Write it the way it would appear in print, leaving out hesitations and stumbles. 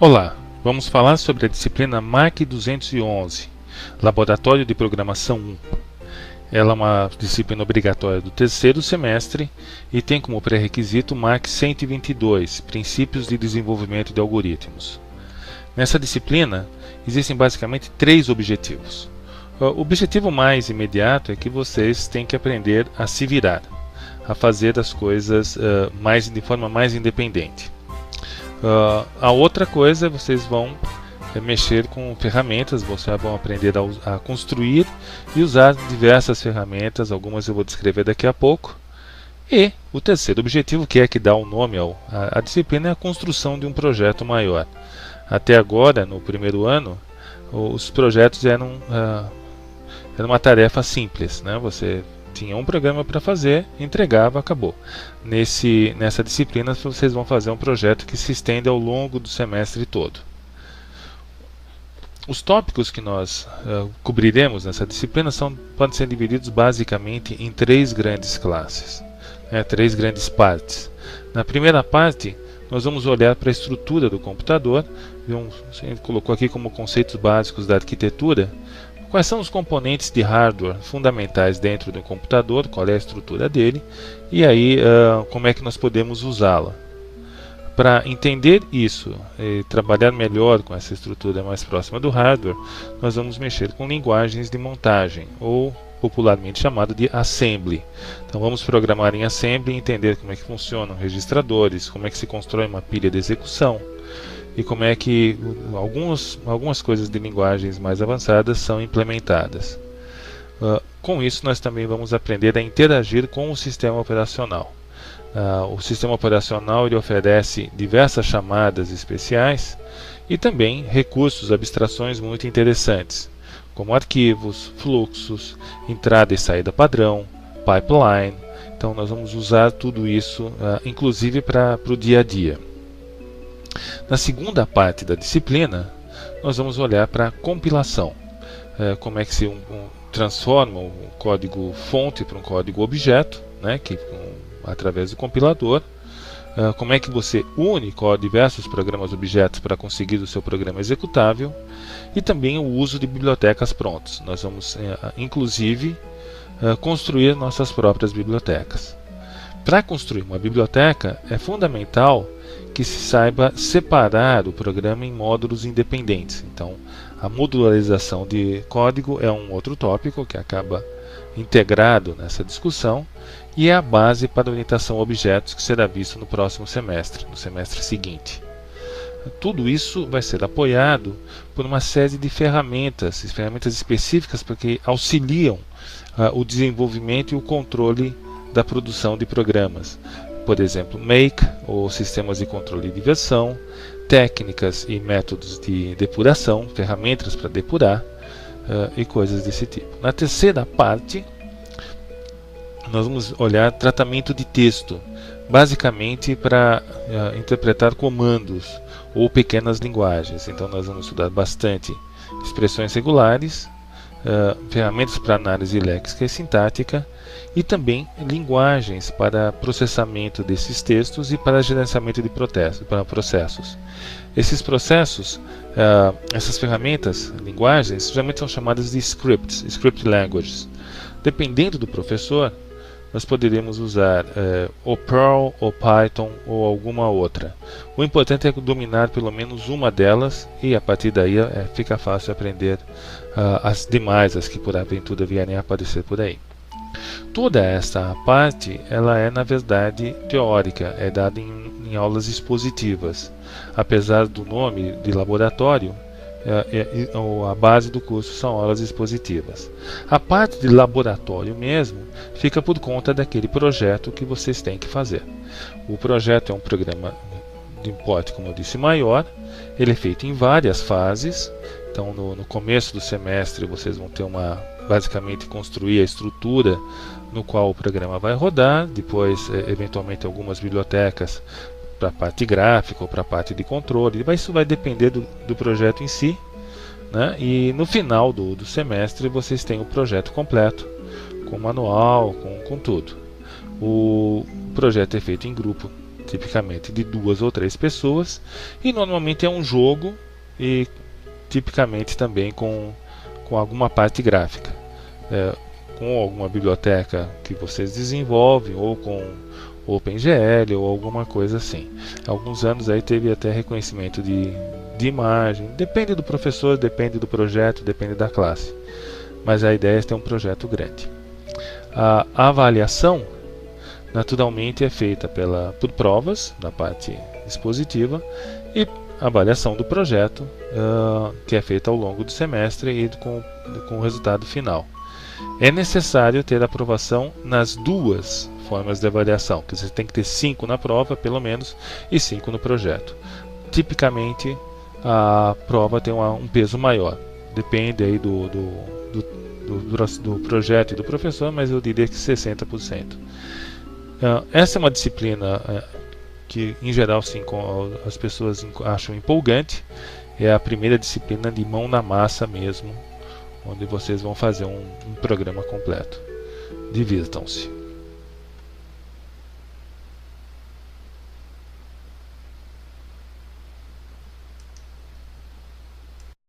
Olá, vamos falar sobre a disciplina MAC 211, Laboratório de Programação 1. Ela é uma disciplina obrigatória do terceiro semestre e tem como pré-requisito o MAC 122, Princípios de Desenvolvimento de Algoritmos. Nessa disciplina, existem basicamente três objetivos. O objetivo mais imediato é que vocês têm que aprender a se virar, a fazer as coisas de forma mais independente. A outra coisa, vocês vão mexer com ferramentas, vocês vão aprender a construir e usar diversas ferramentas, algumas eu vou descrever daqui a pouco. E o terceiro objetivo, que é que dá o nome à disciplina, é a construção de um projeto maior. Até agora, no primeiro ano, os projetos eram uma tarefa simples, né? Você tinha um programa para fazer, entregava, acabou. Nessa disciplina vocês vão fazer um projeto que se estende ao longo do semestre todo. Os tópicos que nós cobriremos nessa disciplina podem ser divididos basicamente em três grandes classes, três grandes partes. Na primeira parte, nós vamos olhar para a estrutura do computador, a gente colocou aqui como conceitos básicos da arquitetura. Quais são os componentes de hardware fundamentais dentro do computador, qual é a estrutura dele, e aí como é que nós podemos usá-la. Para entender isso e trabalhar melhor com essa estrutura mais próxima do hardware, nós vamos mexer com linguagens de montagem, ou popularmente chamado de assembly. Então vamos programar em assembly e entender como é que funcionam registradores, como é que se constrói uma pilha de execução, e como é que algumas coisas de linguagens mais avançadas são implementadas. Com isso, nós também vamos aprender a interagir com o sistema operacional. O sistema operacional ele oferece diversas chamadas especiais e também recursos, abstrações muito interessantes, como arquivos, fluxos, entrada e saída padrão, pipeline. Então nós vamos usar tudo isso, inclusive para o dia a dia. Na segunda parte da disciplina, nós vamos olhar para a compilação. Como é que se transforma um código fonte para um código objeto, através do compilador. Como é que você une diversos programas objetos para conseguir o seu programa executável. E também o uso de bibliotecas prontas. Nós vamos, inclusive, construir nossas próprias bibliotecas. Para construir uma biblioteca, é fundamental que se saiba separar o programa em módulos independentes. Então, a modularização de código é um outro tópico que acaba integrado nessa discussão e é a base para a orientação a objetos que será visto no próximo semestre, no semestre seguinte. Tudo isso vai ser apoiado por uma série de ferramentas específicas que auxiliam o desenvolvimento e o controle da produção de programas. Por exemplo, Make, ou sistemas de controle de versão, técnicas e métodos de depuração, ferramentas para depurar e coisas desse tipo. Na terceira parte, nós vamos olhar tratamento de texto, basicamente para interpretar comandos ou pequenas linguagens. Então nós vamos estudar bastante expressões regulares, ferramentas para análise léxica e sintática e também linguagens para processamento desses textos e para gerenciamento de processos. Esses processos, essas ferramentas, linguagens, geralmente são chamadas de script languages. Dependendo do professor, nós poderíamos usar ou Perl, ou Python, ou alguma outra. O importante é dominar pelo menos uma delas e a partir daí fica fácil aprender as demais, as que por aventura vierem a aparecer por aí. Toda esta parte, ela é na verdade teórica, é dada em aulas expositivas. Apesar do nome de laboratório, a base do curso são aulas expositivas. A parte de laboratório mesmo fica por conta daquele projeto que vocês têm que fazer. O projeto é um programa de porte, como eu disse, maior. Ele é feito em várias fases. Então no começo do semestre vocês vão ter basicamente construir a estrutura no qual o programa vai rodar, depois eventualmente algumas bibliotecas para a parte gráfica ou para a parte de controle. Isso vai depender do projeto em si, né? E no final do semestre vocês têm o projeto completo, com manual, com tudo. O projeto é feito em grupo tipicamente de 2 ou 3 pessoas, e normalmente é um jogo e tipicamente também com alguma parte gráfica, com alguma biblioteca que vocês desenvolvem ou com OpenGL ou alguma coisa assim. Há alguns anos aí teve até reconhecimento de imagem, depende do professor, depende do projeto, depende da classe, mas a ideia é ter um projeto grande. A avaliação naturalmente é feita por provas na parte expositiva e avaliação do projeto, que é feita ao longo do semestre e com o resultado final. É necessário ter aprovação nas duas formas de avaliação, que você tem que ter 5 na prova, pelo menos, e 5 no projeto. Tipicamente, a prova tem um peso maior, depende aí do projeto e do professor, mas eu diria que 60%. Essa é uma disciplina que, em geral, sim, as pessoas acham empolgante. É a primeira disciplina de mão na massa mesmo, onde vocês vão fazer um programa completo. Divirtam-se.